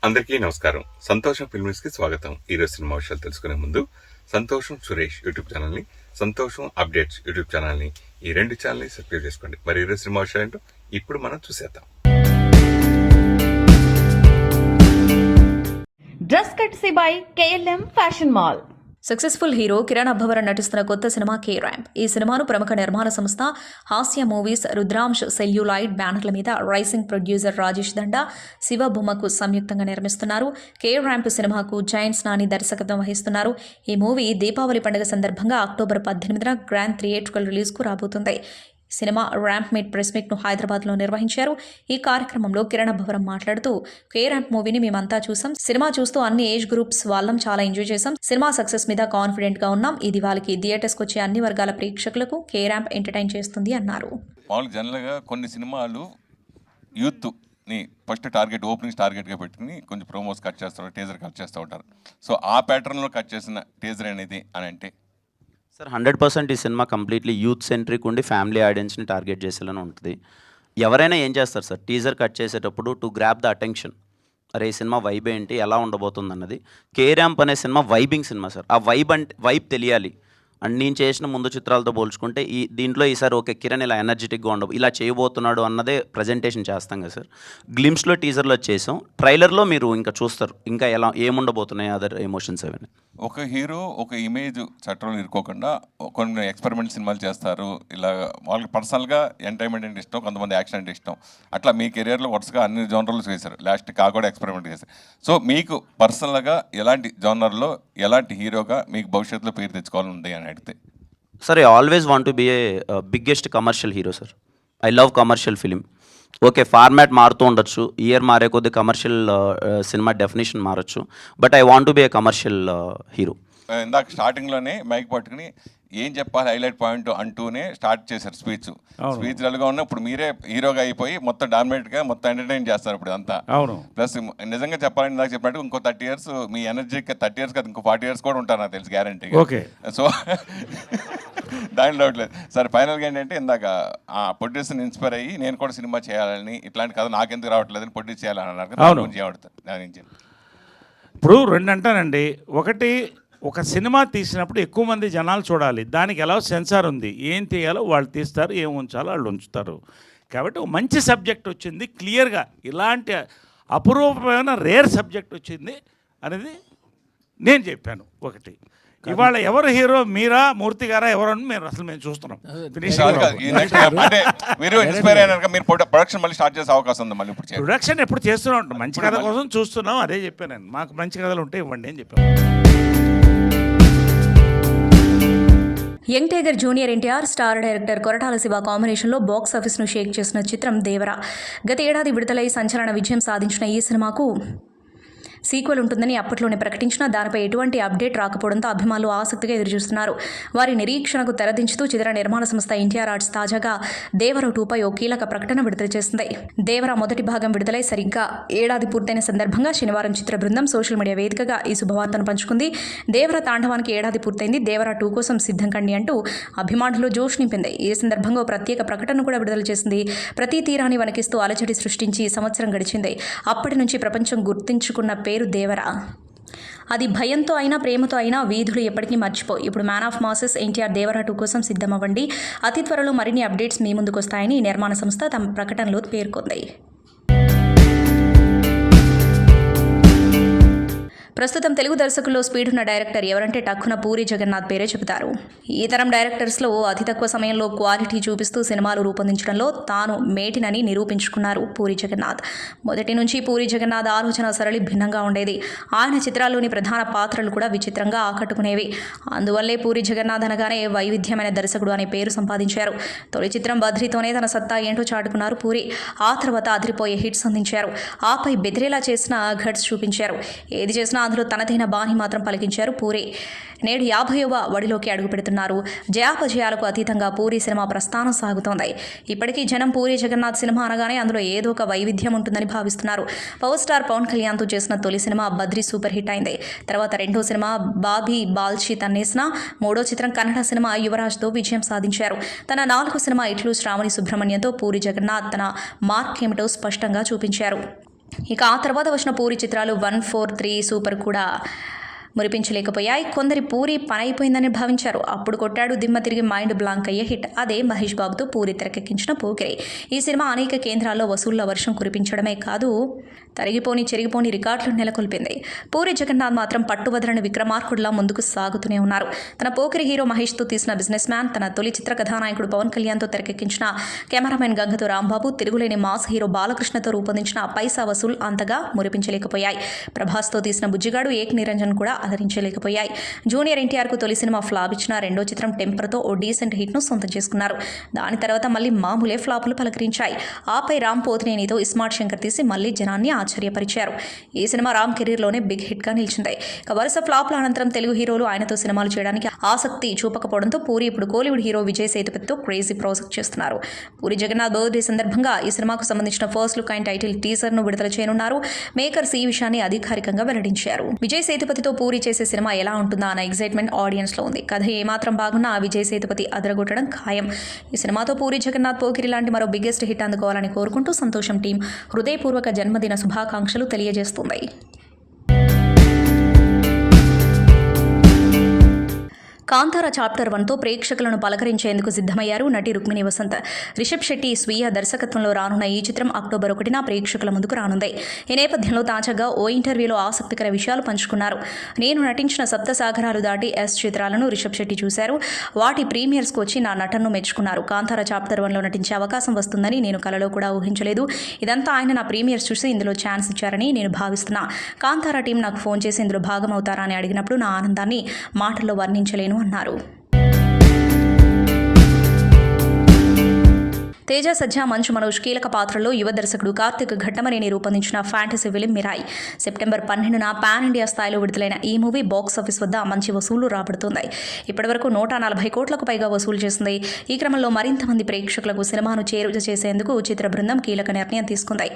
అందరికీ నమస్కారం. సంతోషం ఫిల్మ్స్ కి స్వాగతం. ఈరోజు సినిమా విషయాలు తెలుసుకునే ముందు సంతోషం సురేష్ యూట్యూబ్ ఛానల్ ని, సంతోషం అప్డేట్స్ యూట్యూబ్ ఛానల్ ని, ఈ రెండు ఛానల్ ని సబ్స్క్రైబ్ చేసుకోండి. మరి ఈరోజు సినిమా విషయాలు ఏంటో ఇప్పుడు మనం చూసేద్దాం. Dress courtesy by KLM fashion mall. Successful hero Kiran Abbavaram నటిస్తున్న కొత్త సినిమా కే ర్యాంప్. ఈ సినిమాను ప్రముఖ నిర్మాణ సంస్థ హాస్య మూవీస్ రుద్రాంశ్ సెల్యులాయిడ్ బ్యానర్ల మీద రైసింగ్ ప్రొడ్యూసర్ రాజేష్ దండా, శివ బొమ్మకు సంయుక్తంగా నిర్మిస్తున్నారు. కే ర్యాంప్ సినిమాకు జైంట్స్ నాని దర్శకత్వం వహిస్తున్నారు. ఈ మూవీ దీపావళి పండుగ సందర్భంగా అక్టోబర్ 18న గ్రాండ్ థియేట్రికల్ రిలీజ్కు రాబోతుంది. సినిమా ర్యాంప్ మీట్ ప్రెస్ మీట్ను హైదరాబాద్లో నిర్వహించారు. ఈ కార్యక్రమంలో కిరణ్ అబ్బవరం మాట్లాడుతూ, కే ర్యాంప్ మూవీని మేమంతా చూసాం. సినిమా చూస్తూ అన్ని ఏజ్ గ్రూప్స్ వాళ్ళం చాలా ఎంజాయ్ చేసాం. సినిమా సక్సెస్ మీద కాన్ఫిడెంట్ గా ఉన్నాం. ఇది వాళ్ళకి థియేటర్స్కి వచ్చే అన్ని వర్గాల ప్రేక్షకులకు కే ర్యాంప్ ఎంటర్టైన్ చేస్తుంది అన్నారు. మామూలుగా జనరల్గా కొన్ని సినిమాలు యూత్ని ఫస్ట్ టార్గెట్ ఓపెనింగ్స్ టార్గెట్గా పెట్టుకుని కొంచెం ప్రోమోస్ కట్ చేస్తారు, టేజర్ కట్ చేస్తూ ఉంటారు. సో ఆ ప్యాటర్న్లో కట్ చేసిన టేజర్ అనేది అని అంటే సార్ 100% ఈ సినిమా కంప్లీట్లీ యూత్ సెంట్రిక్ ఉండి ఫ్యామిలీ ఆడియన్స్ని టార్గెట్ చేసేలానే ఉంటుంది. ఎవరైనా ఏం చేస్తారు సార్, టీజర్ కట్ చేసేటప్పుడు టు గ్రాప్ ద అటెన్షన్, అరే ఈ సినిమా వైబ్ ఏంటి, ఎలా ఉండబోతుంది అన్నది. కే ర్యాంప్ అనే సినిమా వైబింగ్ సినిమా సార్. ఆ వైబ్ తెలియాలి. అండ్ నేను చేసిన ముందు చిత్రాలతో పోల్చుకుంటే దీంట్లో ఈసారి ఓకే కిరణ్ ఇలా ఎనర్జెటిక్గా ఇలా చేయబోతున్నాడు అన్నదే ప్రజెంటేషన్ చేస్తాం కదా సార్. గ్లిమ్స్లో టీజర్లో చేసాం, ట్రైలర్లో మీరు ఇంకా చూస్తారు ఇంకా ఎలా ఏముండబోతున్నాయి అదర్ ఎమోషన్స్ అవన్నీ. ఒక హీరో ఒక ఇమేజ్ చట్టంలో ఇరుకోకుండా కొన్ని ఎక్స్పెరిమెంట్ సినిమాలు చేస్తారు. ఇలా వాళ్ళకి పర్సనల్గా ఎంటర్టైన్మెంట్ అంటే ఇష్టం, కొంతమంది యాక్షన్ అంటే ఇష్టం. అట్లా మీ కెరియర్లో వరుసగా అన్ని జోనర్లు చేశారు. లాస్ట్ కూడా ఎక్స్పెరిమెంట్ చేశారు. సో మీకు పర్సనల్గా ఎలాంటి జోనర్లో ఎలాంటి హీరోగా మీకు భవిష్యత్తులో పేరు తెచ్చుకోవాలని ఉంది అని అడిగితే? Sir, I always want to be a biggest commercial hero sir. I love commercial film. Okay, format మారుతూ ఉండొచ్చు, ఇయర్ మారే కొద్ది కమర్షియల్ సినిమా డెఫినేషన్ మారచ్చు, but I want to be a commercial hero. ఇందాక స్టార్టింగ్లోనే మైక్ పట్టుకుని ఏం చెప్పాలి హైలైట్ పాయింట్ అంటూనే స్టార్ట్ చేశారు స్పీచ్ అలుగా ఉన్న. ఇప్పుడు మీరే హీరోగా అయిపోయి మొత్తం డామినేట్గా మొత్తం ఎంటర్టైన్ చేస్తారు ఇప్పుడు అంతా. ప్లస్ నిజంగా చెప్పాలని ఇందాక చెప్పినట్టు ఇంకో 30 years మీ ఎనర్జీకి 30 years కదా, ఇంకో 40 years కూడా ఉంటారు నాకు తెలుసు గ్యారంటీ. సో దాని డౌట్ లేదు సార్. ఫైనల్గా ఏంటంటే ఇందాక ఆ ప్రొడ్యూసర్ని ఇన్స్పైర్ అయ్యి నేను కూడా సినిమా చేయాలని, ఇట్లాంటి కథ నాకెందుకు రావట్లేదని ప్రొడ్యూస్ చేయాలని అన్నారు. దాని నుంచి ఇప్పుడు రెండు అంటానండి. ఒకటి, ఒక సినిమా తీసినప్పుడు ఎక్కువ మంది జనాలు చూడాలి. దానికి ఎలా సెన్సార్ ఉంది, ఏం తీయాలో వాళ్ళు తీస్తారు, ఏం ఉంచాలో వాళ్ళు ఉంచుతారు. కాబట్టి ఒక మంచి సబ్జెక్ట్ వచ్చింది, క్లియర్గా ఇలాంటి అపురూపమైన రేర్ సబ్జెక్ట్ వచ్చింది అనేది నేను చెప్పాను. ఒకటి, ఇవాళ ఎవరు హీరో, మీరా మూర్తి గారా ఎవరని మేము చూస్తున్నాం. ప్రొడక్షన్ ఎప్పుడు చేస్తూనే ఉంటాం, మంచి కథ కోసం చూస్తున్నాం. అదే చెప్పాను నేను, మాకు మంచి కథలు ఉంటే ఇవ్వండి అని చెప్పాను. Young tiger junior NTR, star director Koratala Shiva కాంబినేషన్లో బాక్స్ ఆఫీస్ను షేక్ చేసిన చిత్రం దేవరా. గత ఏడాది విడుదలై సంచలన విజయం సాధించిన ఈ సినిమాకు సీక్వెల్ ఉంటుందని అప్పట్లోనే ప్రకటించినా దానిపై ఎటువంటి అప్డేట్ రాకపోవడంతో అభిమానులు ఆసక్తిగా ఎదురుచూస్తున్నారు. వారి నిరీక్షణకు తెరదించుతూ చిత్ర నిర్మాణ సంస్థ ఎన్టీఆర్ ఆర్ట్స్ తాజాగా దేవరా 2పై ఓ కీలక ప్రకటన విడుదల చేసింది. దేవరా మొదటి భాగం విడుదలై సరిగ్గా ఏడాది పూర్తయిన సందర్భంగా శనివారం చిత్ర బృందం సోషల్ మీడియా వేదికగా ఈ శుభవార్తను పంచుకుంది. దేవరా తాండవానికి ఏడాది పూర్తయింది, దేవరా 2 కోసం సిద్ధం కండి అంటూ అభిమానులు జోష్ నింపింది. ఈ సందర్భంగా ఓ ప్రత్యేక ప్రకటన కూడా విడుదల చేసింది. ప్రతి తీరాన్ని వణికిస్తూ అలజడి సృష్టించి సంవత్సరం గడిచింది. అప్పటి నుంచి ప్రపంచం గుర్తించుకున్న పేరు దేవరా. అది భయంతో అయినా ప్రేమతో అయినా వీధులు ఎప్పటికీ మర్చిపో. ఇప్పుడు man of masses NTR Devara 2 కోసం సిద్ధమవ్వండి. అతి త్వరలో మరిన్ని అప్డేట్స్ మీ ముందుకు వస్తాయని నిర్మాణ సంస్థ తమ ప్రకటనలో పేర్కొంది. ప్రస్తుతం తెలుగు దర్శకుల్లో స్పీడ్ ఉన్న డైరెక్టర్ ఎవరంటే టక్కున పూరి జగన్నాథ్ పేరే చెబుతారు. ఈ తరం డైరెక్టర్స్లో అతి తక్కువ సమయంలో క్వాలిటీ చూపిస్తూ సినిమాలు రూపొందించడంలో తాను మేటినని నిరూపించుకున్నారు పూరి జగన్నాథ్. మొదటి నుంచి పూరి జగన్నాథ్ ఆలోచన సరళి భిన్నంగా ఉండేది. ఆయన చిత్రాల్లోని ప్రధాన పాత్రలు కూడా విచిత్రంగా ఆకట్టుకునేవి. అందువల్లే పూరి జగన్నాథ్ అనగానే వైవిధ్యమైన దర్శకుడు అనే పేరు సంపాదించారు. తొలి చిత్రం బద్రీతోనే తన సత్తా ఏంటో చాటుకున్నారు పూరి. ఆ తర్వాత అదిరిపోయే హిట్స్ అందించారు. ఆపై బెదిరేలా చేసిన ఘట్స్ చూపించారు. ఏది చేసినా అందులో తనదైన బాణి మాత్రం పలికించారు పూరి. నేడు 50వ వడిలోకి అడుగు పెడుతున్నారు. జయాపజయాలకు అతీతంగా పూరి సినిమా ప్రస్థానం సాగుతోంది. ఇప్పటికీ జనం పూరి జగన్నాథ్ సినిమా అనగానే అందులో ఏదో ఒక వైవిధ్యం ఉంటుందని భావిస్తున్నారు. పవర్ స్టార్ పవన్ కళ్యాణ్తో చేసిన తొలి సినిమా బద్రీ సూపర్ హిట్ అయింది. తర్వాత రెండో సినిమా బాబీ బాల్చి తన్నేసిన, మూడో చిత్రం కన్నడ సినిమా యువరాజ్తో విజయం సాధించారు. తన 4వ సినిమా ఇట్లు శ్రావణి సుబ్రహ్మణ్యంతో పూరి జగన్నాథ్ తన మార్క్ ఏమిటో స్పష్టంగా చూపించారు. ఇక ఆ తర్వాత వచ్చిన పూరి చిత్రాలు 143 సూపర్ కూడా మురిపించలేకపోయాయి. కొందరి పూరి పని అయిపోయిందని భావించారు. అప్పుడు కొట్టాడు దిమ్మ తిరిగి మైండ్ బ్లాంక్ అయ్యే హిట్. అదే మహేష్ బాబుతో పూరి తెరకెక్కించిన పోకిరి. ఈ సినిమా అనేక కేంద్రాల్లో వసూళ్ల వర్షం కురిపించడమే కాదు, తరిగిపోని చెరిగిపోని రికార్డులు నెలకొల్పింది. పూరి జగన్నాథ్ మాత్రం పట్టువదలని విక్రమార్కుడిలా ముందుకు సాగుతూనే ఉన్నారు. తన పోకిరి హీరో మహేష్తో తీసిన బిజినెస్ మ్యాన్, తన తొలి చిత్ర కథానాయకుడు పవన్ కళ్యాణ్తో తెరకెక్కించిన కెమెరామెన్ గంగతో రాంబాబు, తిరుగులేని మాస్ హీరో బాలకృష్ణతో రూపొందించిన పైసా వసూల్ అంతగా మురిపించలేకపోయాయి. ప్రభాస్తో తీసిన బుజ్జిగాడు, ఏక్ నిరంజన్ కూడా అలరించలేకపోయాయి. జూనియర్ ఎన్టీఆర్కు తొలి సినిమా ఫ్లాప్ ఇచ్చిన రెండో చిత్రం టెంపర్తో ఓ డీసెంట్ హిట్ను సొంతం చేసుకున్నారు. దాని తర్వాత మళ్ళీ మామూలే ఫ్లాపులు పలకరించాయి. ఆపై రామ్ పోతినేనితో ఇస్మార్ట్ శంకర్ తీసి మళ్ళీ జనాన్ని ఆశ్చర్యపరిచారు. ఈ సినిమా రామ్ కెరీర్లోనే బిగ్ హిట్గా నిలిచింది. ఇక వరుస ఫ్లాప్ల అనంతరం తెలుగు హీరోలు ఆయనతో సినిమాలు చేయడానికి ఆసక్తి చూపకపోవడంతో పూరి ఇప్పుడు కోలీవుడ్ హీరో విజయ్ సేతుపతితో క్రేజీ ప్రాజెక్ట్ చేస్తున్నారు. పూరి జగన్నాథ్ బర్త్డే సందర్భంగా ఈ సినిమాకు సంబంధించిన ఫస్ట్ లుక్ అండ్ టైటిల్ టీజర్ను విడుదల చేయనున్నారు. మేకర్స్ ఈ విషయాన్ని అధికారికంగా వెల్లడించారు. విజయ్ సేతుపతితో పూరి చేసే సినిమా ఎలా ఉంటుందా అన్న ఎగ్జైట్మెంట్ ఆడియన్స్లో ఉంది. కథ ఏమాత్రం బాగున్నా విజయ్ సేతుపతి అదరగొట్టడం ఖాయం. ఈ సినిమాతో పూరి జగన్నాథ్ పోకిరి లాంటి మరో బిగ్గెస్ట్ హిట్ అందుకోవాలని కోరుకుంటూ సంతోషం టీం హృదయపూర్వక జన్మదిన శుభాకాంక్షలు తెలియజేస్తుంది. కాంతార చాప్టర్ 1తో ప్రేక్షకులను పలకరించేందుకు సిద్ధమయ్యారు నటి రుక్మిణి వసంత్. రిషబ్ శెట్టి స్వీయ దర్శకత్వంలో రానున్న ఈ చిత్రం అక్టోబర్ 1న ప్రేక్షకుల ముందుకు రానుంది. ఈ నేపథ్యంలో తాజాగా ఓ ఇంటర్వ్యూలో ఆసక్తికర విషయాలు పంచుకున్నారు. నేను నటించిన సప్తసాగరాలు దాటి ఎస్ చిత్రాలను రిషబ్ శెట్టి చూశారు. వాటి ప్రీమియర్స్కు వచ్చి నా నటనను మెచ్చుకున్నారు. కాంతార చాప్టర్ 1లో నటించే అవకాశం వస్తుందని నేను కలలో కూడా ఊహించలేదు. ఇదంతా ఆయన నా ప్రీమియర్స్ చూసి ఇందులో ఛాన్స్ ఇచ్చారని నేను భావిస్తున్నా. కాంతార టీం నాకు ఫోన్ చేసి ఇందులో భాగమవుతారా అని అడిగినప్పుడు నా ఆనందాన్ని మాటల్లో వర్ణించలేను అన్నారు. తేజ సజ్జా మంచు మనోజ్ కీలక పాత్రలో యువ దర్శకుడు కార్తిక్ ఘట్టమనేని రూపొందించిన ఫ్యాంటసీ ఫిలిం మిరాయ్ సెప్టెంబర్ 12న పాన్ ఇండియా స్థాయిలో విడుదలైన ఈ మూవీ బాక్స్ ఆఫీస్ వద్ద మంచి వసూళ్లు రాబడుతుంది. ఇప్పటివరకు 140 కోట్లకు పైగా వసూలు చేసింది. ఈ క్రమంలో మరింత మంది ప్రేక్షకులకు సినిమాను చేరువ చేసేందుకు చిత్ర బృందం కీలక నిర్ణయం తీసుకుంది.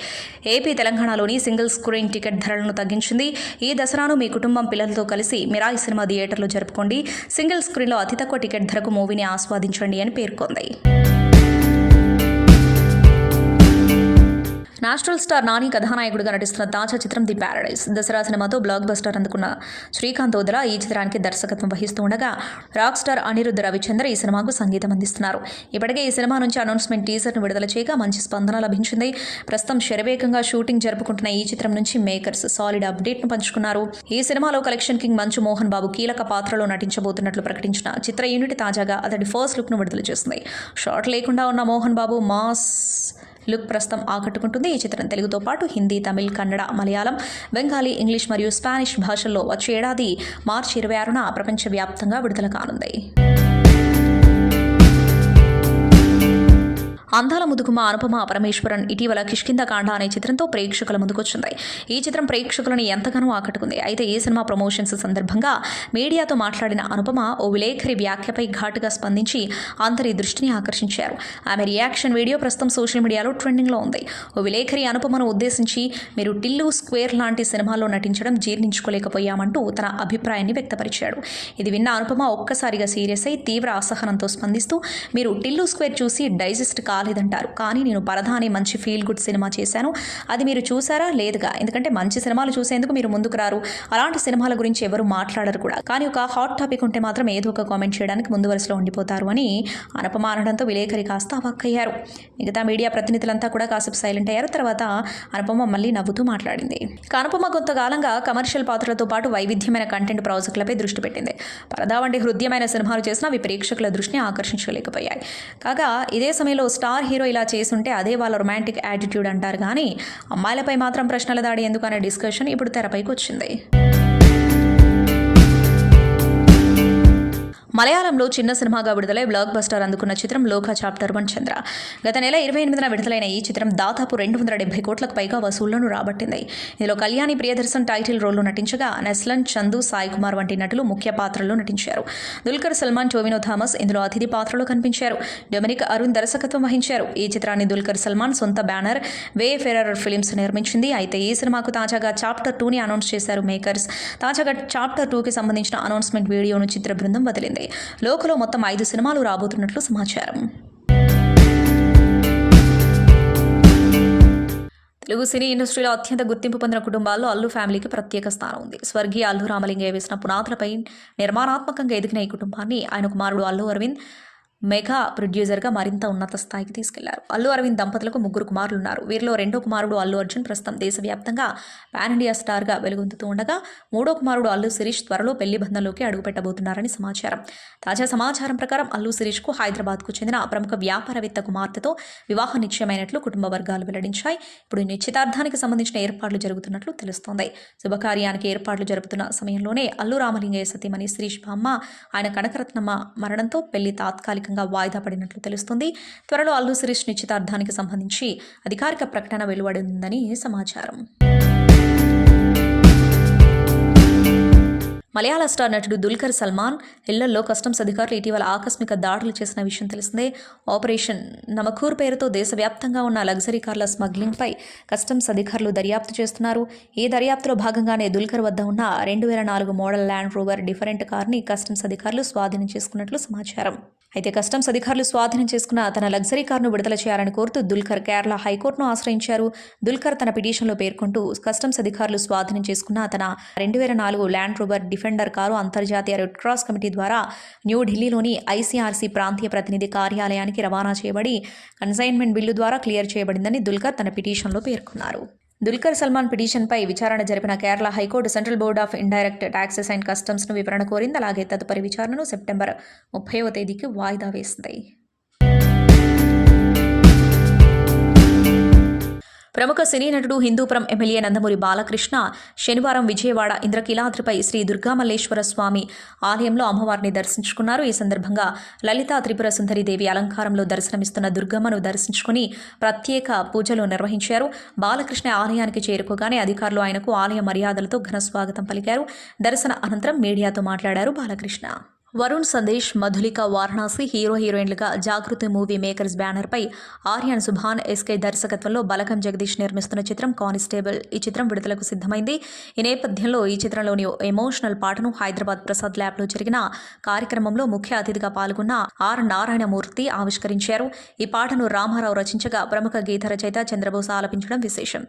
ఏపీ, తెలంగాణలోని సింగిల్ స్క్రీన్ టికెట్ ధరలను తగ్గించింది. ఈ దసరాను మీ కుటుంబం పిల్లలతో కలిసి మిరాయ్ సినిమా థియేటర్లో జరుపుకోండి. సింగిల్ స్క్రీన్లో అతి తక్కువ టికెట్ ధరకు మూవీని ఆస్వాదించండి అని పేర్కొంది. నేషనల్ స్టార్ నాని కథానాయకుడిగా నటిస్తున్న తాజా చిత్రం ది ప్యారడైజ్. దసరా సినిమాతో బ్లాక్ బస్టర్ అందుకున్న శ్రీకాంత్ ఓదెల ఈ చిత్రానికి దర్శకత్వం వహిస్తూ ఉండగా రాక్ స్టార్ అనిరుద్ధ్ రవిచంద్ర ఈ సినిమాకు సంగీతం అందిస్తున్నారు. ఇప్పటికే ఈ సినిమా నుంచి అనౌన్స్మెంట్ టీజర్ను విడుదల చేయగా మంచి స్పందన లభించింది. ప్రస్తుతం శరవేగంగా షూటింగ్ జరుపుకుంటున్న ఈ చిత్రం నుంచి మేకర్స్ సాలిడ్ అప్డేట్ను పంచుకున్నారు. ఈ సినిమాలో కలెక్షన్ కింగ్ మంచు మోహన్ బాబు కీలక పాత్రలో నటించబోతున్నట్లు ప్రకటించిన చిత్ర యూనిట్ తాజాగా అతడి ఫస్ట్ లుక్ను విడుదల చేసింది. షార్ట్ లేకుండా ఉన్న మోహన్ బాబు మాస్ లుక్ ప్రస్తుతం ఆకట్టుకుంటుంది. ఈ చిత్రం తెలుగుతో పాటు హిందీ, తమిళ్, కన్నడ, మలయాళం, బెంగాలీ, ఇంగ్లీష్ మరియు స్పానిష్ భాషల్లో వచ్చే ఏడాది మార్చి 26న ప్రపంచవ్యాప్తంగా విడుదల కానుంది. అందాల ముదుగుమ అనుపమ పరమేశ్వరన్ ఇటీవల కిష్కింద కాండ అనే చిత్రంతో ప్రేక్షకుల ముందుకొచ్చింది. ఈ చిత్రం ప్రేక్షకులను ఎంతగానో ఆకట్టుకుంది. అయితే ఈ సినిమా ప్రమోషన్స్ సందర్భంగా మీడియాతో మాట్లాడిన అనుపమ ఓ విలేఖరి వ్యాఖ్యపై ఘాటుగా స్పందించి అందరి దృష్టిని ఆకర్షించారు. ఆమె రియాక్షన్ వీడియో ప్రస్తుతం సోషల్ మీడియాలో ట్రెండింగ్లో ఉంది. ఓ విలేఖరి అనుపమను ఉద్దేశించి మీరు టిల్లు స్క్వేర్ లాంటి సినిమాల్లో నటించడం జీర్ణించుకోలేకపోయామంటూ తన అభిప్రాయాన్ని వ్యక్తపరిచాడు. ఇది విన్న అనుపమ ఒక్కసారిగా సీరియస్ అయి తీవ్ర అసహనంతో స్పందిస్తూ మీరు టిల్లు స్క్వేర్ చూసి డైజెస్ట్ కాలేదంటారు, కానీ నేను పరదా అనే మంచి ఫీల్ గుడ్ సినిమా చేశాను. అది మీరు చూసారా? లేదుగా. ఎందుకంటే మంచి సినిమాలు చూసేందుకు మీరు ముందుకు రారు. అలాంటి సినిమాల గురించి ఎవరు మాట్లాడరు కూడా. కానీ ఒక హాట్ టాపిక్ ఉంటే మాత్రం ఏదో ఒక కామెంట్ చేయడానికి ముందు వరుసలో ఉండిపోతారు అని అనుపమ అనడంతో విలేకరి కాస్త అవాక్కయ్యారు. మిగతా మీడియా ప్రతినిధులంతా కూడా కాసేపు సైలెంట్ అయ్యారు. తర్వాత అనుపమ మళ్ళీ నవ్వుతూ మాట్లాడింది. అనుపమ కొంతకాలంగా కమర్షియల్ పాత్రలతో పాటు వైవిధ్యమైన కంటెంట్ ప్రాజెక్టులపై దృష్టి పెట్టింది. పరదా వంటి హృదయమైన సినిమాలు చేసినా అవి ప్రేక్షకుల దృష్టిని ఆకర్షించలేకపోయాయి. కాగా ఇదే సమయంలో స్టార్ హీరో ఇలా చేసుంటే అదే వాళ్ళ రొమాంటిక్ యాటిట్యూడ్ అంటారు, కానీ అమ్మాయిలపై మాత్రం ప్రశ్నల దాడి ఎందుకు అనే డిస్కషన్ ఇప్పుడు తెరపైకి వచ్చింది. మలయాళంలో చిన్న సినిమాగా విడుదలై బ్లాక్ బస్టర్ అందుకున్న చిత్రం లోకా చాప్టర్ 1 చంద్ర. గత నెల 28న విడుదలైన ఈ చిత్రం దాదాపు 270 కోట్లకు పైగా వసూళ్లను రాబట్టింది. ఇందులో కళ్యాణి ప్రియదర్శన్ టైటిల్ రోల్లో నటించగా నెస్లన్, చందు, సాయి కుమార్ వంటి నటులు ముఖ్య పాత్రల్లో నటించారు. దుల్కర్ సల్మాన్, టోవినో థామస్ ఇందులో అతిథి పాత్రలో కనిపించారు. డొమినిక్ అరుణ్ దర్శకత్వం వహించారు. ఈ చిత్రాన్ని దుల్కర్ సల్మాన్ సొంత బ్యానర్ వే ఫెరర్ ఫిలిమ్స్ నిర్మించింది. అయితే ఈ సినిమాకు తాజాగా చాప్టర్ 2ని అనౌన్స్ చేశారు మేకర్స్. తాజాగా చాప్టర్ 2కి సంబంధించిన అనౌన్స్మెంట్ వీడియోను చిత్ర బృందం వదిలింది. లోకలో మొత్తం 5 సినిమాలు రాబోతున్నట్లు సమాచారం. తెలుగు సినీ ఇండస్ట్రీలో అత్యంత గుర్తింపు పొందిన కుటుంబాల్లో అల్లు ఫ్యామిలీకి ప్రత్యేక స్థానం ఉంది. స్వర్గీయ అల్లు రామలింగయ్య వేసిన పునాదులపై నిర్మాణాత్మకంగా ఎదిగిన ఈ కుటుంబాన్ని ఆయన కుమారుడు అల్లు అరవింద్ మెగా ప్రొడ్యూసర్గా మరింత ఉన్నత స్థాయికి తీసుకెళ్లారు. అల్లు అరవింద్ దంపతులకు 3 కుమారులు ఉన్నారు. వీరిలో రెండో కుమారుడు అల్లు అర్జున్ ప్రస్తుతం దేశవ్యాప్తంగా పాన్ ఇండియా స్టార్గా వెలుగొందుతూ ఉండగా, మూడో కుమారుడు అల్లు శిరీష్ త్వరలో పెళ్లి బంధంలోకి అడుగుపెట్టబోతున్నారని సమాచారం. తాజా సమాచారం ప్రకారం అల్లు శిరీష్కు హైదరాబాద్కు చెందిన ప్రముఖ వ్యాపారవేత్త కుమార్తెతో వివాహ నిశ్చయమైనట్లు కుటుంబ వర్గాలు వెల్లడించాయి. ఇప్పుడు నిశ్చితార్థానికి సంబంధించిన ఏర్పాట్లు జరుగుతున్నట్లు తెలుస్తోంది. శుభకార్యానికి ఏర్పాట్లు జరుపుతున్న సమయంలోనే అల్లు రామలింగయ్య సతీమణి శిరీష్ బామ్మ ఆయన కనకరత్నమ్మ మరణంతో పెళ్లి తాత్కాలిక వాయిదా పడినట్లు తెలుస్తుంది. త్వరలో అల్లు శిరీష్ నిశ్చితార్థానికి సంబంధించి అధికారిక ప్రకటన వెలువడిందని సమాచారం. మలయాళ స్టార్ నటుడు దుల్కర్ సల్మాన్ ఇళ్లలో కస్టమ్స్ అధికారులు ఇటీవల ఆకస్మిక దాడులు చేసిన విషయం తెలిసిందే. ఆపరేషన్ నమకూర్ పేరుతో దేశవ్యాప్తంగా ఉన్న లగ్జరీ కార్ల స్మగ్లింగ్పై కస్టమ్స్ అధికారులు దర్యాప్తు చేస్తున్నారు. ఈ దర్యాప్తులో భాగంగానే దుల్కర్ వద్ద ఉన్న 2004 మోడల్ ల్యాండ్ రోవర్ డిఫరెంట్ కార్ని కస్టమ్స్ అధికారులు స్వాధీనం చేసుకున్నట్లు సమాచారం. అయితే కస్టమ్స్ అధికారులు స్వాధీనం చేసుకున్న తన లగ్జరీ కార్ను విడుదల చేయాలని కోరుతూ దుల్కర్ కేరళ హైకోర్టును ఆశ్రయించారు. దుల్కర్ తన పిటిషన్లో పేర్కొంటూ కస్టమ్స్ అధికారులు స్వాధీనం చేసుకున్న తన 2004 ల్యాండ్ రోవర్ డిఫెండర్ కారు అంతర్జాతీయ రెడ్ క్రాస్ కమిటీ ద్వారా న్యూఢిల్లీలోని ఐసీఆర్సీ ప్రాంతీయ ప్రతినిధి కార్యాలయానికి రవాణా చేయబడి కన్సైన్మెంట్ బిల్లు ద్వారా క్లియర్ చేయబడిందని దుల్కర్ తన పిటిషన్లో పేర్కొన్నారు. దుల్కర్ సల్మాన్ పిటిషన్పై విచారణ జరిపిన Kerala high court central board of indirect taxes and కస్టమ్స్ను వివరణ కోరింది. అలాగే తదుపరి విచారణను సెప్టెంబర్ 30వ తేదీకి వాయిదా వేసింది. ప్రముఖ సినీ నటుడు హిందూపురం ఎమ్మెల్యే నందమూరి బాలకృష్ణ శనివారం విజయవాడ ఇంద్రకీలాద్రిపై శ్రీ దుర్గామల్లేశ్వర స్వామి ఆలయంలో అమ్మవారిని దర్శించుకున్నారు. ఈ సందర్భంగా లలితా త్రిపుర సుందరి దేవి అలంకారంలో దర్శనమిస్తున్న దుర్గమ్మను దర్శించుకుని ప్రత్యేక పూజలు నిర్వహించారు. బాలకృష్ణ ఆలయానికి చేరుకోగానే అధికారులు ఆయనకు ఆలయ మర్యాదలతో ఘన స్వాగతం పలికారు. దర్శన అనంతరం మీడియాతో మాట్లాడారు బాలకృష్ణ. వరుణ్ సందేశ్, మధులిక వారణాసి హీరోయిన్లుగా జాగృతి మూవీ మేకర్స్ బ్యానర్పై ఆర్యన్ సుభాన్ ఎస్కే దర్శకత్వంలో బలగం జగదీష్ నిర్మిస్తున్న చిత్రం కానిస్టేబుల్. ఈ చిత్రం విడుదలకు సిద్ధమైంది. ఈ నేపథ్యంలో ఈ చిత్రంలోని ఎమోషనల్ పాటను హైదరాబాద్ ప్రసాద్ ల్యాబ్లో జరిగిన కార్యక్రమంలో ముఖ్య అతిథిగా పాల్గొన్న ఆర్ నారాయణమూర్తి ఆవిష్కరించారు. ఈ పాటను రామారావు రచించగా ప్రముఖ గీత రచయిత చంద్రబోస్ ఆలపించడం విశేషం.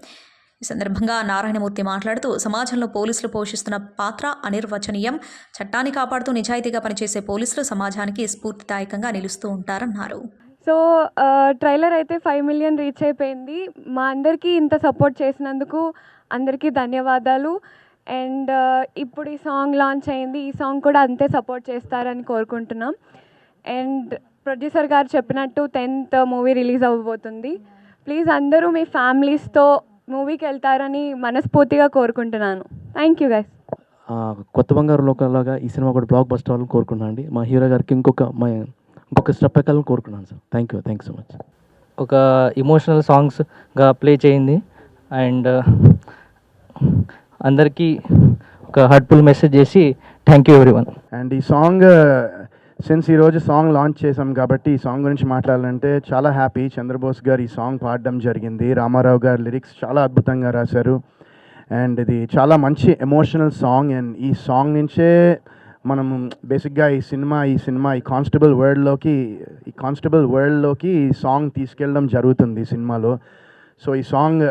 ఈ సందర్భంగా నారాయణమూర్తి మాట్లాడుతూ సమాజంలో పోలీసులు పోషిస్తున్న పాత్ర అనిర్వచనీయం. చట్టాన్ని కాపాడుతూ నిజాయితీగా పనిచేసే పోలీసులు సమాజానికి స్ఫూర్తిదాయకంగా నిలుస్తూ ఉంటారన్నారు. సో ట్రైలర్ అయితే 5 మిలియన్ రీచ్ అయిపోయింది. మా అందరికీ ఇంత సపోర్ట్ చేసినందుకు అందరికీ ధన్యవాదాలు. అండ్ ఇప్పుడు ఈ సాంగ్ లాంచ్ అయింది. ఈ సాంగ్ కూడా అంతే సపోర్ట్ చేస్తారని కోరుకుంటున్నాం. అండ్ ప్రొడ్యూసర్ గారు చెప్పినట్టు 10th మూవీ రిలీజ్ అవ్వబోతుంది. ప్లీజ్ అందరూ మీ ఫ్యామిలీస్తో మూవీకి వెళ్తారని మనస్ఫూర్తిగా కోరుకుంటున్నాను. Thank you guys. కొత్త బంగారు లోకల్లాగా ఈ సినిమా కూడా బ్లాక్ బస్టర్ అవ్వాలని కోరుకున్నాను అండి. మా హీరో గారికి ఇంకొక స్టెప్ ఎక్కాలని కోరుకున్నాను sir. Thank you so much. ఒక ఇమోషనల్ సాంగ్స్గా ప్లే చేయింది అండ్ అందరికీ ఒక హార్ట్ఫుల్ మెసేజ్ చేసి థ్యాంక్ యూ ఎవ్రీవన్. అండ్ ఈ సాంగ్ సిన్స్ ఈరోజు సాంగ్ లాంచ్ చేసాం కాబట్టి ఈ సాంగ్ గురించి మాట్లాడాలంటే చాలా హ్యాపీ. చంద్రబోస్ గారు ఈ సాంగ్ పాడడం జరిగింది. రామారావు గారు లిరిక్స్ చాలా అద్భుతంగా రాశారు. అండ్ ఇది చాలా మంచి ఎమోషనల్ సాంగ్. అండ్ ఈ సాంగ్ నుంచే మనం బేసిక్గా ఈ సినిమా ఈ కానిస్టేబుల్ వరల్డ్లోకి ఈ సాంగ్ తీసుకెళ్ళడం జరుగుతుంది ఈ సినిమాలో. సో ఈ సాంగ్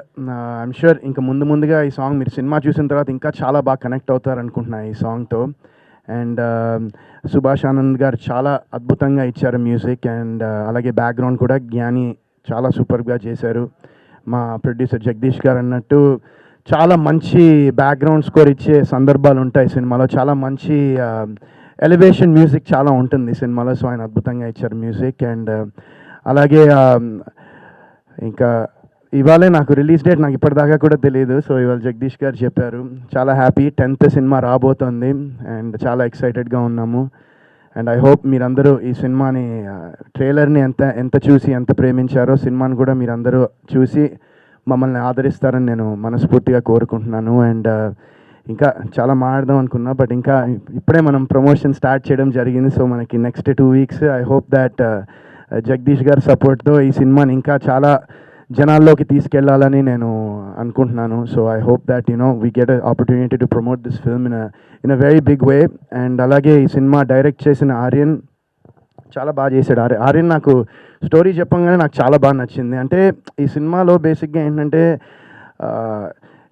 ఐఎమ్ షూర్ ఇంకా ముందుగా ఈ సాంగ్ మీరు సినిమా చూసిన తర్వాత ఇంకా చాలా బాగా కనెక్ట్ అవుతారు అనుకుంటున్నాను ఈ సాంగ్తో. అండ్ సుభాష్ ఆనంద్ గారు చాలా అద్భుతంగా ఇచ్చారు మ్యూజిక్. అండ్ అలాగే బ్యాక్గ్రౌండ్ కూడా జ్ఞాని చాలా సూపర్గా చేశారు. మా ప్రొడ్యూసర్ జగదీష్ గారు అన్నట్టు చాలా మంచి బ్యాక్గ్రౌండ్ స్కోర్ ఇచ్చే సందర్భాలు ఉంటాయి సినిమాలో. చాలా మంచి ఎలివేషన్ మ్యూజిక్ చాలా ఉంటుంది సినిమాలో. సో ఆయన అద్భుతంగా ఇచ్చారు మ్యూజిక్. అండ్ అలాగే ఇంకా ఇవాళే నాకు రిలీజ్ డేట్ నాకు ఇప్పటిదాకా కూడా తెలియదు. సో ఇవాళ జగదీష్ గారు చెప్పారు. చాలా హ్యాపీ. 10th సినిమా రాబోతోంది అండ్ చాలా ఎక్సైటెడ్గా ఉన్నాము. అండ్ ఐ హోప్ మీరందరూ ఈ సినిమాని ట్రైలర్ని ఎంత చూసి ఎంత ప్రేమించారో సినిమాని కూడా మీరందరూ చూసి మమ్మల్ని ఆదరిస్తారని నేను మనస్ఫూర్తిగా కోరుకుంటున్నాను. అండ్ ఇంకా చాలా మాట్లాడదాం అనుకున్నా బట్ ఇంకా ఇప్పుడే మనం ప్రమోషన్ స్టార్ట్ చేయడం జరిగింది. సో మనకి next 2 weeks I hope that Jagadish గారి సపోర్ట్తో ఈ సినిమాని ఇంకా చాలా జనాల్లోకి తీసుకెళ్లాలని నేను అనుకుంటున్నాను. So I hope that we get opportunity to promote this film in a very big way. And అలాగే ఈ సినిమా డైరెక్ట్ చేసిన ఆర్యన్ చాలా బాగా చేశాడు. ఆర్యన్ నాకు స్టోరీ చెప్పంగానే నాకు చాలా బాగా నచ్చింది. అంటే ఈ సినిమాలో బేసిక్గా ఏంటంటే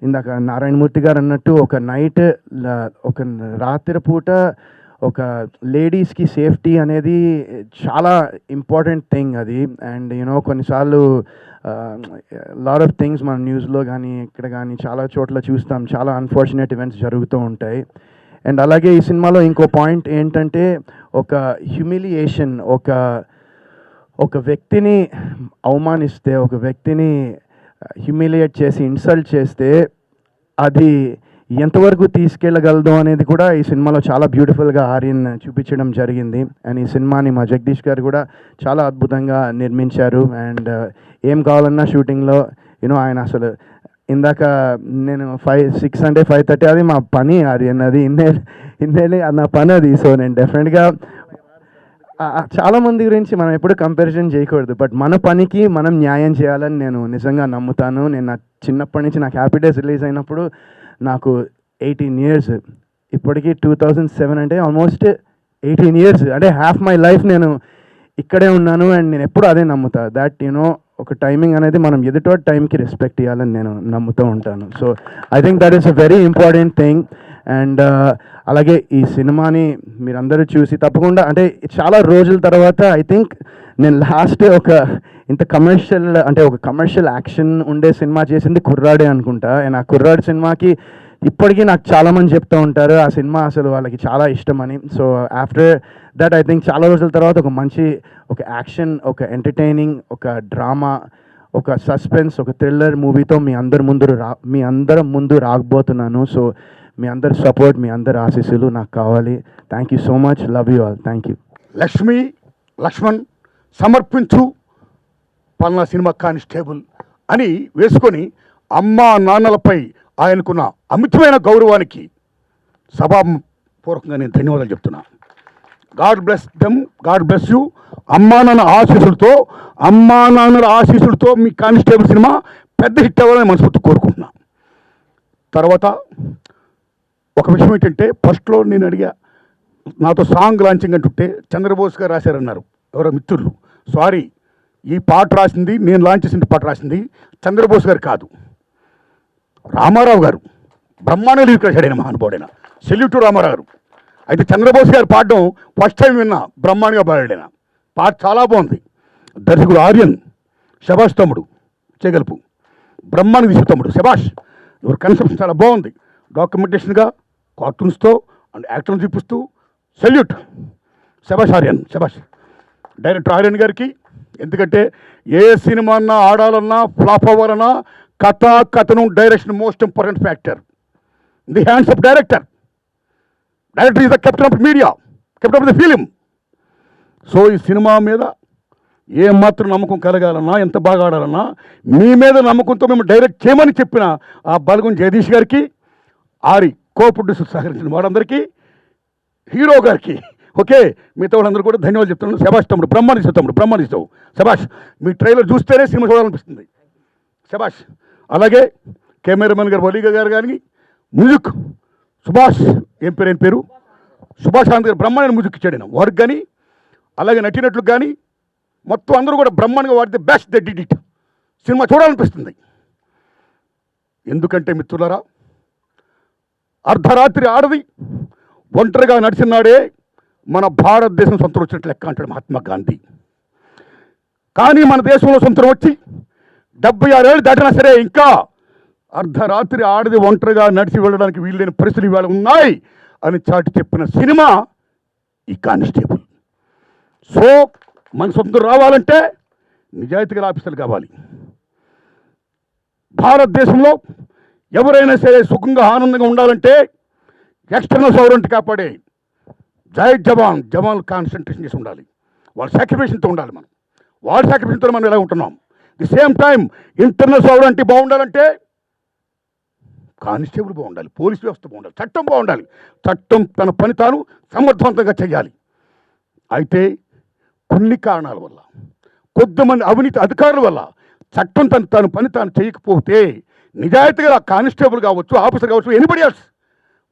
ఇందాక నారాయణమూర్తి గారు అన్నట్టు ఒక నైట్ ఒక రాత్రిపూట ఒక లేడీస్కి సేఫ్టీ అనేది చాలా ఇంపార్టెంట్ థింగ్ అది. అండ్ కొన్నిసార్లు లాట్ ఆఫ్ థింగ్స్ మన న్యూస్లో కానీ ఇక్కడ కానీ చాలా చోట్ల చూస్తాం, చాలా అన్ఫార్చునేట్ ఈవెంట్స్ జరుగుతూ ఉంటాయి. అండ్ అలాగే ఈ సినిమాలో ఇంకో పాయింట్ ఏంటంటే ఒక హ్యూమిలియేషన్, ఒక వ్యక్తిని అవమానిస్తే, ఒక వ్యక్తిని హ్యూమిలియేట్ చేసి ఇన్సల్ట్ చేస్తే అది ఎంతవరకు తీసుకెళ్ళగలదు అనేది కూడా ఈ సినిమాలో చాలా బ్యూటిఫుల్గా ఆర్యన్ చూపించడం జరిగింది. అండ్ ఈ సినిమాని మా జగదీష్ గారు కూడా చాలా అద్భుతంగా నిర్మించారు. అండ్ ఏం కావాలన్నా షూటింగ్లో ఆయన అసలు ఇందాక నేను 6 అంటే 5:30 అది మా పని ఆర్యన్, అది ఇన్నేళ్ళి అది నా పని అది. సో నేను డెఫినెట్గా చాలామంది గురించి మనం ఎప్పుడు కంపారిజన్ చేయకూడదు, బట్ మన పనికి మనం న్యాయం చేయాలని నేను నిజంగా నమ్ముతాను. నేను నా చిన్నప్పటి నుంచి నాకు హ్యాపీ డేస్ రిలీజ్ అయినప్పుడు నాకు 18 years, ఇప్పటికీ 2007 అంటే ఆల్మోస్ట్ 18 years, అంటే హాఫ్ మై లైఫ్ నేను ఇక్కడే ఉన్నాను. అండ్ నేను ఎప్పుడు అదే నమ్ముతా, దట్ ఒక టైమింగ్ అనేది మనం ఎదుటో టైంకి రెస్పెక్ట్ ఇవ్వాలని నేను నమ్ముతూ ఉంటాను. So I think that is a very important thing. And అలాగే ఈ సినిమాని మీరందరూ చూసి తప్పకుండా, అంటే చాలా రోజుల తర్వాత ఐ థింక్ నేను లాస్ట్ ఇంత కమర్షియల్ యాక్షన్ ఉండే సినిమా చేసింది కుర్రాడే అనుకుంటా. అండ్ ఆ కుర్రాడు సినిమాకి ఇప్పటికీ నాకు చాలామంది చెప్తూ ఉంటారు ఆ సినిమా అసలు వాళ్ళకి చాలా ఇష్టమని. So after that I think చాలా రోజుల తర్వాత ఒక యాక్షన్, ఒక ఎంటర్టైనింగ్, ఒక డ్రామా, ఒక సస్పెన్స్, ఒక థ్రిల్లర్ మూవీతో మీ అందరి ముందు రాకపోతున్నాను. సో మీ అందరి సపోర్ట్, మీ అందరి ఆశీస్సులు నాకు కావాలి. Thank you so much, love you all, thank you. Lakshman సమర్పించు పల్నా సినిమా కానిస్టేబుల్ అని వేసుకొని అమ్మా నాన్నలపై ఆయనకున్న అమితమైన గౌరవానికి సభాపూర్వకంగా నేను ధన్యవాదాలు చెప్తున్నా. God bless them, God bless you. అమ్మా నాన్నల ఆశీస్సులతో మీ కానిస్టేబుల్ సినిమా పెద్ద హిట్ అవ్వాలని మనస్ఫూర్తి కోరుకుంటున్నా. తర్వాత ఒక విషయం ఏంటంటే, ఫస్ట్లో నేను అడిగా, నాతో సాంగ్ లాంచింగ్ అంటుంటే చంద్రబోస్ గారు రాశారన్నారు ఎవరో మిత్రులు. సారీ, ఈ పాట రాసింది, నేను లాంచ్ చేసిన పాట రాసింది చంద్రబోస్ గారు కాదు, రామారావు గారు. బ్రహ్మాండ లిరిక్ రాశాడైన మహానుభావుడైన, సెల్యూట్ టు రామారావు గారు. అయితే చంద్రబోస్ గారు పాడడం ఫస్ట్ టైం విన్నా, బ్రహ్మాండంగా పాడాడైన. పాట చాలా బాగుంది. దర్శకుడు ఆర్యన్, శభాష్ తమ్ముడు, చేయగలుపు బ్రహ్మాండ తీసు తమ్ముడు శభాష్. ఎవరి కన్సెప్షన్ చాలా బాగుంది. డాక్యుమెంటేషన్గా కార్టూన్స్తో అండ్ యాక్టర్లు చూపిస్తూ సెల్యూట్, శభాష్ ఆర్యన్, శభాష్. డైరెక్టర్ ఆర్యన్ గారికి, ఎందుకంటే ఏ సినిమా అన్నా ఆడాలన్నా ఫ్లాప్ అవ్వాలన్నా కథను direction most important factor. The hands of director. Director is the captain of media, captain of the film. So ఈ సినిమా మీద ఏమాత్రం నమ్మకం కలగాలన్నా, ఎంత బాగా ఆడాలన్నా మీ మీద నమ్మకంతో మేము డైరెక్ట్ చేయమని చెప్పిన ఆ బలగం జగదీష్ గారికి, ఆరి కో ప్రొడ్యూసర్ సహకరించిన వాళ్ళందరికీ, హీరో గారికి, ఓకే, మిగతా వాళ్ళందరూ కూడా ధన్యవాదాలు చెప్తున్నాను. శభాష్ తమ్ముడు, బ్రహ్మాండిస్తావు శభాష్. మీ ట్రైలర్ చూస్తేనే సినిమా చూడాలనిపిస్తుంది, శభాష్. అలాగే కెమెరామెన్ గారు వలీగా గారు కానీ, మ్యూజిక్ సుభాష్, ఏం పేరు సుభాష్ ఆనంద్ గారు బ్రహ్మాండ మ్యూజిక్ ఇచ్చాడు వారికి కానీ, అలాగే నటినట్లు కానీ మొత్తం అందరూ కూడా బ్రహ్మాండంగా వాడితే బెస్ట్ దే డిడ్ ఇట్. సినిమా చూడాలనిపిస్తుంది. ఎందుకంటే మిత్రులారా, అర్ధరాత్రి ఆడది ఒంటరిగా నడిచినాడే మన భారతదేశం సొంతం వచ్చినట్లు లెక్క అంటాడు మహాత్మా గాంధీ. కానీ మన దేశంలో సొంతం వచ్చి 76 ఏళ్ళు దాటినా సరే ఇంకా అర్ధరాత్రి ఆడది ఒంటరిగా నడిచి వెళ్ళడానికి వీళ్ళైన పరిస్థితులు ఇవాళ ఉన్నాయి అని చాటి చెప్పిన సినిమా ఈ కానిస్టేబుల్. సో మన సొంతం రావాలంటే నిజాయితీగా ఆఫీసర్లు కావాలి. భారతదేశంలో ఎవరైనా సరే సుఖంగా ఆనందంగా ఉండాలంటే ఎక్స్టర్నల్ సౌరెంట్ కాపాడే జై జవాన్ కాన్సన్ట్రేషన్ చేసి ఉండాలి. వాళ్ళ సాక్రిఫికేషన్తో ఉండాలి. వాళ్ళ సాక్రిఫికేషన్తో మనం ఎలా ఉంటున్నాం. ది సేమ్ టైం ఇంటర్నల్ సౌరెంట్ బాగుండాలంటే కానిస్టేబుల్ బాగుండాలి, పోలీస్ వ్యవస్థ బాగుండాలి, చట్టం బాగుండాలి. చట్టం తన పని తాను సమర్థవంతంగా చేయాలి. అయితే కొన్ని కారణాల వల్ల, కొద్దిమంది అవినీతి అధికారుల వల్ల చట్టం తన పని తాను చేయకపోతే నిజాయితీగా కానిస్టేబుల్ కావచ్చు, ఆఫీసర్ కావచ్చు, ఎనీబడి ఎల్స్,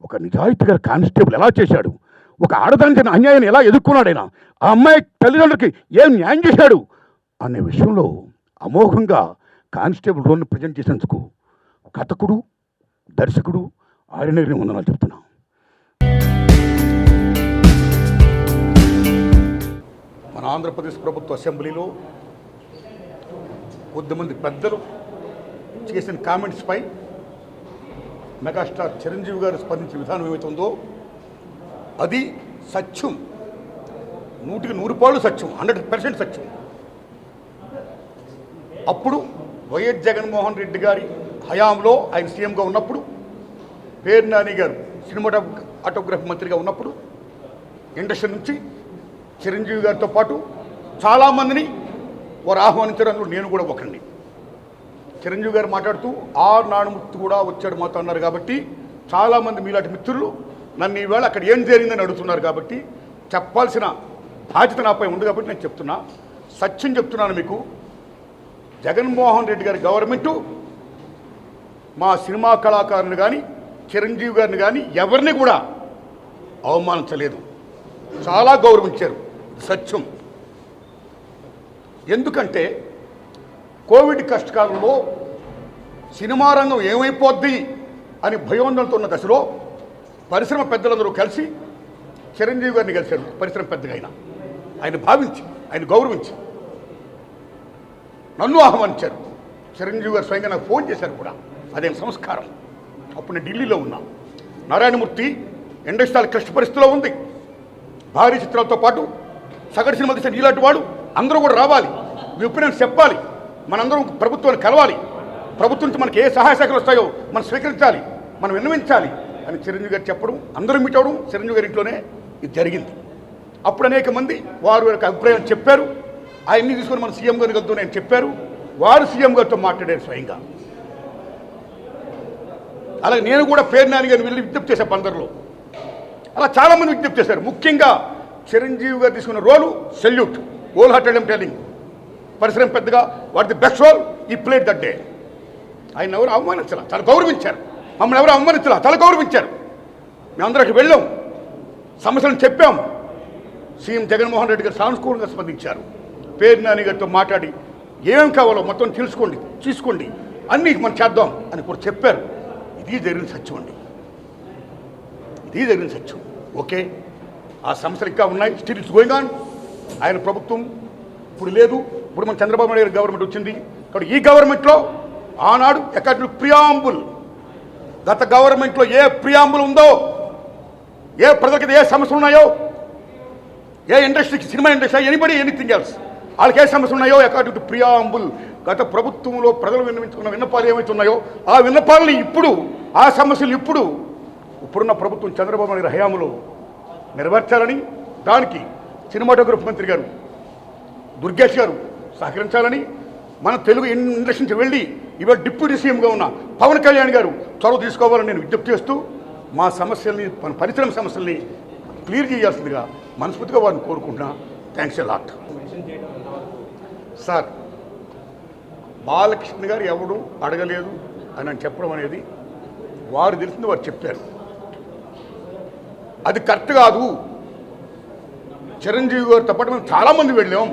ఒక నిజాయితీగా కానిస్టేబుల్ ఎలా చేశాడు, ఒక ఆడదానికి అన్యాయాన్ని ఎలా ఎదుర్కొన్నాడైనా, ఆ అమ్మాయి తల్లిదండ్రులకి ఏం న్యాయం చేశాడు అనే విషయంలో అమోఘంగా కానిస్టేబుల్ రోల్ని ప్రజెంట్ చేసేందుకు కథకుడు, దర్శకుడు ఆర్యనగిరి వందనాలు చెప్తున్నాను. మన ఆంధ్రప్రదేశ్ ప్రభుత్వ అసెంబ్లీలో కొద్దిమంది పెద్దలు చేసిన కామెంట్స్పై మెగాస్టార్ చిరంజీవి గారు స్పందించిన విధానం ఏమవుతుందో అది సత్యం, 100% సత్యం, 100% సత్యం. అప్పుడు వైఎస్ జగన్మోహన్ రెడ్డి గారి హయాంలో ఆయన సీఎంగా ఉన్నప్పుడు, పేరు నాని గారు సినిమాటోగ్రఫీ మంత్రిగా ఉన్నప్పుడు ఇండస్ట్రీ నుంచి చిరంజీవి గారితో పాటు చాలామందిని వారు ఆహ్వానించారు. అందులో నేను కూడా ఒకరిని. చిరంజీవి గారు మాట్లాడుతూ నానుమూర్తి కూడా వచ్చాడు మాతో అన్నారు. కాబట్టి చాలామంది మీలాంటి మిత్రులు నన్ను ఈవేళ అక్కడ ఏం జరిగిందని అడుగుతున్నారు. కాబట్టి చెప్పాల్సిన బాధ్యత నాపై ఉంది. కాబట్టి నేను చెప్తున్నా, సత్యం చెప్తున్నాను మీకు. జగన్మోహన్ రెడ్డి గారి గవర్నమెంటు మా సినిమా కళాకారుని కానీ చిరంజీవి గారిని కానీ ఎవరిని కూడా అవమానించలేదు, చాలా గౌరవించారు. సత్యం. ఎందుకంటే కోవిడ్ కష్టకాలంలో సినిమా రంగం ఏమైపోద్ది అని భయోందనతో ఉన్న దశలో పరిశ్రమ పెద్దలందరూ కలిసి చిరంజీవి గారిని కలిశారు. పరిశ్రమ పెద్దగా ఆయన భావించి, ఆయన గౌరవించి నన్ను ఆహ్వానించారు. చిరంజీవి గారు స్వయంగా నాకు ఫోన్ చేశారు కూడా. అదేం సంస్కారం. అప్పుడు నేను ఢిల్లీలో ఉన్నా. నారాయణమూర్తి ఇండస్ట్రీ క్లిష్ట పరిస్థితిలో ఉంది. భారీ చిత్రాలతో పాటు సగటు సినిమా తీసిన ఇలాంటి వాడు అందరూ కూడా రావాలి, మీ ఒపీనియన్స్ చెప్పాలి, మనందరం ప్రభుత్వాన్ని కలవాలి, ప్రభుత్వం నుంచి మనకి ఏ సహాయ శాఖలు వస్తాయో మనం స్వీకరించాలి, మనం విన్నవించాలి అని చిరంజీవి గారు చెప్పడం, అందరూ మీట్ అవ్వడం చిరంజీవి గారి ఇంట్లోనే ఇది జరిగింది. అప్పుడు అనేక మంది వారి యొక్క అభిప్రాయం చెప్పారు. ఆయన్ని తీసుకొని మన సీఎం గారికి వెళ్తూ నేను చెప్పారు. వారు సీఎం గారితో మాట్లాడారు స్వయంగా. అలాగే నేను కూడా పేరు నాని గారిని వెళ్ళి విజ్ఞప్తి చేశాను అందరిలో. అలా చాలామంది విజ్ఞప్తి చేశారు. ముఖ్యంగా చిరంజీవి గారు తీసుకున్న రోలు salute, whole hearted I'm telling. పరిశ్రమ పెద్దగా వాట్ ది బెస్ట్ రోల్ ఈ ప్లేడ్ దట్ డే. ఆయన ఎవరు అవమానించాల, చాలా గౌరవించారు. మమ్మల్ని ఎవరు అవమానించాల, చాలా గౌరవించారు. మేమందరికి వెళ్ళాం, సమస్యలను చెప్పాం. సీఎం జగన్మోహన్ రెడ్డి గారు సానుకూలంగా స్పందించారు. పేరు నాని గారితో మాట్లాడి ఏం కావాలో మొత్తం తీసుకోండి అన్నీ మనం చేద్దాం అని కూడా చెప్పారు. ఇది జరిగిన సత్యం అండి, ఇది జరిగిన సత్యం. ఓకే, ఆ సమస్యలు ఇంకా ఉన్నాయి. Still it's going on. ఆయన ప్రభుత్వం ఇప్పుడు లేదు. ఇప్పుడు మన చంద్రబాబు నాయుడు గారి గవర్నమెంట్ వచ్చింది. కాబట్టి ఈ గవర్నమెంట్లో ఆనాడు ఎక్కడ ప్రియాంబుల్, గత గవర్నమెంట్లో ఏ ప్రియాంబుల్ ఉందో, ఏ ప్రజలకి ఏ సమస్యలు ఉన్నాయో, ఏ ఇండస్ట్రీకి, cinema industry, anybody anything else, వాళ్ళకి ఏ సమస్యలు ఉన్నాయో అకార్డింగ్ టు ప్రియాంబుల్ గత ప్రభుత్వంలో ప్రజలు విన్నవించుకున్న విన్నపాలు ఏమైతే ఉన్నాయో ఆ విన్నపాలని ఇప్పుడు, ఆ సమస్యలు ఇప్పుడున్న ప్రభుత్వం చంద్రబాబు నాయుడు హయాంలో నెరవేర్చాలని, దానికి సినిమాటోగ్రఫీ మంత్రి గారు దుర్గేష్ గారు సహకరించాలని, మన తెలుగు ఇండస్ట్రీ నుంచి వెళ్ళి ఇవాళ డిప్యూటీ సీఎంగా ఉన్న పవన్ కళ్యాణ్ గారు చొరవ తీసుకోవాలని నేను విజ్ఞప్తి చేస్తూ మా సమస్యల్ని, మన పరిశ్రమ సమస్యల్ని క్లియర్ చేయాల్సిందిగా మనస్ఫూర్తిగా వారిని కోరుకుంటున్నా. Thanks a lot. Sir, Balakrishna గారు ఎవడు అడగలేదు అని చెప్పడం అనేది వారు తెలిసింది వారు చెప్పారు. అది కరెక్ట్ కాదు. చిరంజీవి గారితో పాటు మేము చాలామంది వెళ్ళాం,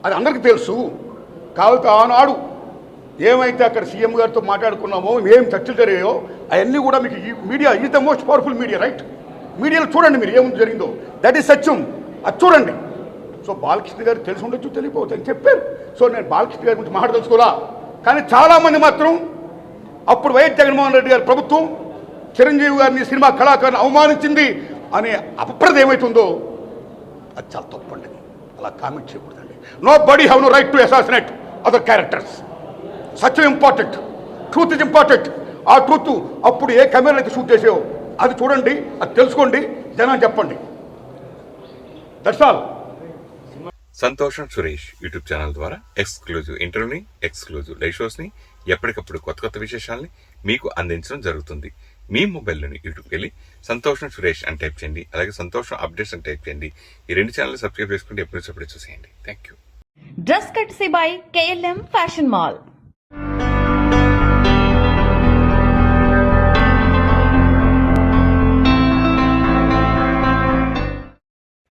అది అందరికీ తెలుసు. కాబట్టి ఆనాడు ఏమైతే అక్కడ సీఎం గారితో మాట్లాడుకున్నామో, ఏం చర్చలు జరిగాయో అవన్నీ కూడా మీకు media is the most powerful media, right? మీడియాలో చూడండి మీరు ఏం జరిగిందో, దట్ ఈస్ సత్యం. అది చూడండి. సో బాలకృష్ణ గారు తెలిసి ఉండొచ్చు, తెలియకపోవచ్చు అని చెప్పారు. సో నేను బాలకృష్ణ గారి గురించి మాట్లాడదలుచుకోవాలా. కానీ చాలామంది మాత్రం అప్పుడు వైఎస్ జగన్మోహన్ రెడ్డి గారి ప్రభుత్వం చిరంజీవి గారిని, సినిమా కళాకారుని అవమానించింది అనే అపప్రద ఏమైతుందో అది చాలా తప్పండి. అలా కామెంట్ చేయకూడదండి. Nobody have no right to assassinate other characters. సత్యం ఇంపార్టెంట్, ట్రూత్ ఇస్ ఇంపార్టెంట్. ఆ ట్రూత్ అప్పుడు ఏ కెమెరా అయితే షూట్ చేసావో అది చూడండి, అది తెలుసుకోండి, జనం చెప్పండి. That's all. సంతోషం సురేష్ యూట్యూబ్ ఛానల్ ద్వారా ఎక్స్క్లూజివ్ ఇంటర్వ్యూని, ఎక్స్క్లూజివ్ లైవ్ షోస్ని, ఎప్పటికప్పుడు కొత్త విశేషాలని మీకు అందించడం జరుగుతుంది. మీ మొబైల్లోని యూట్యూబ్కి వెళ్ళి సంతోషం సురేష్ అని టైప్ చేయండి. అలాగే సంతోషం అప్డేట్స్ అని టైప్ చేయండి. ఈ రెండు ఛానల్ సబ్స్క్రైబ్ చేసుకుంటే ఎప్పుడు చూసేయండి. Thank you. Dress courtesy by KLM fashion mall.